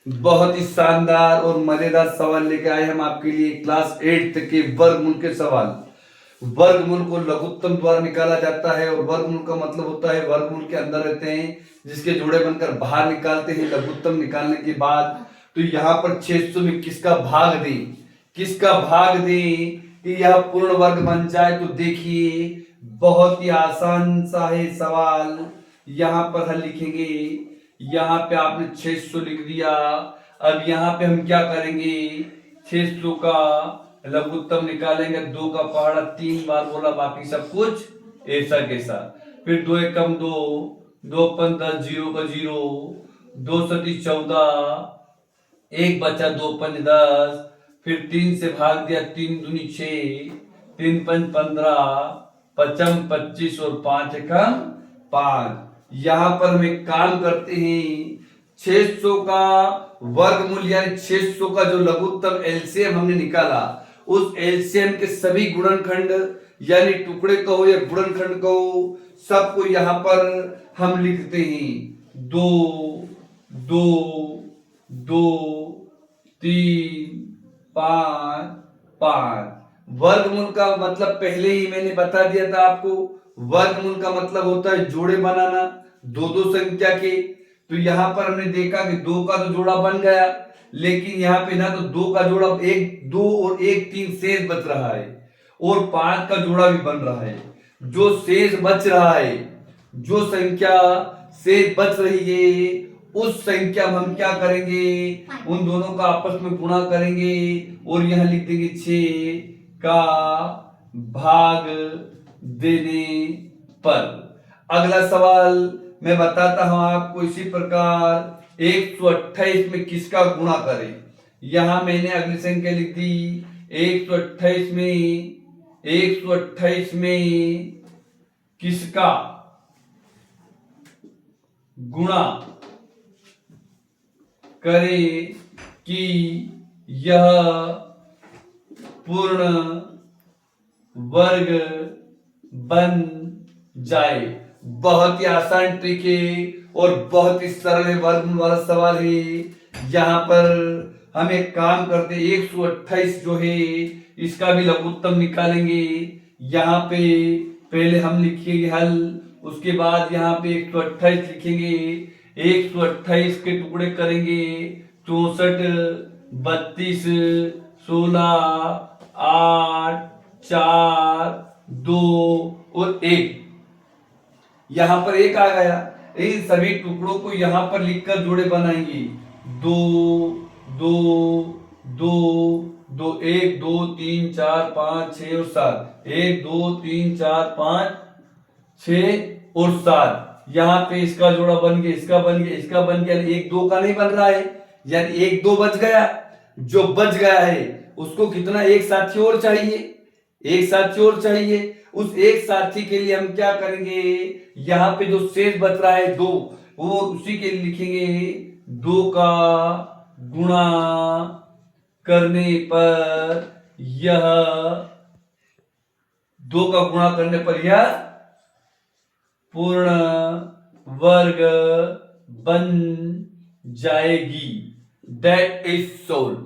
बहुत ही शानदार और मजेदार सवाल लेके आए हम आपके लिए क्लास 8 के वर्गमूल के सवाल। वर्गमूल को लघुत्तम द्वारा निकाला जाता है और वर्गमूल का मतलब होता है वर्गमूल के अंदर रहते हैं जिसके जोड़े बनकर बाहर निकालते हैं लघुत्तम निकालने के बाद। तो यहाँ पर 600 में किसका भाग दें, किसका भाग दें कि यह पूर्ण वर्ग बन जाए। तो देखिए बहुत ही आसान सा है सवाल। यहाँ पर हल लिखेंगे, यहाँ पे आपने 600 लिख दिया। अब यहाँ पे हम क्या करेंगे, 600 का लघुत्तम निकालेंगे। 2 का पहाड़ा 3 बार बोला, बाकी सब कुछ ऐसा कैसा। फिर 2 एकम 2, 2 पन 10, 0 का 0, 2 सती 14, 1 बचा 2 पंच 10। फिर 3 से भाग दिया, 3 दूनी 6, 3 पंच 15, पचम 25 और 5 एकम 5। यहां पर हम एक काम करते हैं, 600 का वर्गमूल यानी 600 का जो लघुत्तम एलसीएम हमने निकाला, उस एलसीएम के सभी गुणनखंड यानी टुकड़े कहो या गुणनखंड कहो, सबको यहां पर हम लिखते हैं। 2 2 2 3 5 5। वर्गमूल का मतलब पहले ही मैंने बता दिया था आपको। वर्गमूल का मतलब होता है जोड़े बनाना दो दो संख्या के। तो यहां पर हमने देखा कि 2 का तो जोड़ा बन गया, लेकिन यहाँ पे ना तो 2 का जोड़ा 1 2 और 1 3 शेष बच रहा है और 5 का जोड़ा भी बन रहा है। जो शेष बच रहा है, जो संख्या शेष बच रही है, उस संख्या में हम क्या करेंगे, उन दोनों का आपस में गुणा करेंगे और यहां लिख देंगे 6 का भाग देने पर। अगला सवाल मैं बताता हूं आपको इसी प्रकार। 128 में किसका गुणा करें। यहां मैंने अगली संख्या लिख दी। 128 में किसका गुणा करें कि यह पूर्ण वर्ग बन जाए। बहुत ही आसान ट्रिक है और बहुत ही सरल है, वर्गमूल वाला सवाल है। यहाँ पर हम एक काम करते, 128 जो है इसका भी लघुत्तम निकालेंगे। यहाँ पे पहले हम लिखेंगे हल, उसके बाद यहाँ पे 128 लिखेंगे। 128 के टुकड़े करेंगे, 64 32 16 8 4 2 और 1। यहां पर 1 आ गया। इन सभी टुकड़ों को यहां पर लिखकर जोड़े बनाएंगे। 2 2 2 2 1 2 3 4 5 6 और 7। 1 2 3 4 5 6 और 7। यहाँ पे इसका जोड़ा बन गया, इसका बन गया, इसका बन गया। 1 2 का नहीं बन रहा है, यानी 1 2 बच गया। जो बच गया है उसको कितना, एक साथी और चाहिए, एक साथी और चाहिए। उस एक साथी के लिए हम क्या करेंगे, यहां पे जो शेष बच रहा है 2, वो उसी के लिए लिखेंगे। 2 का गुणा करने पर यह 2 का गुणा करने पर यह पूर्ण वर्ग बन जाएगी। That is solve.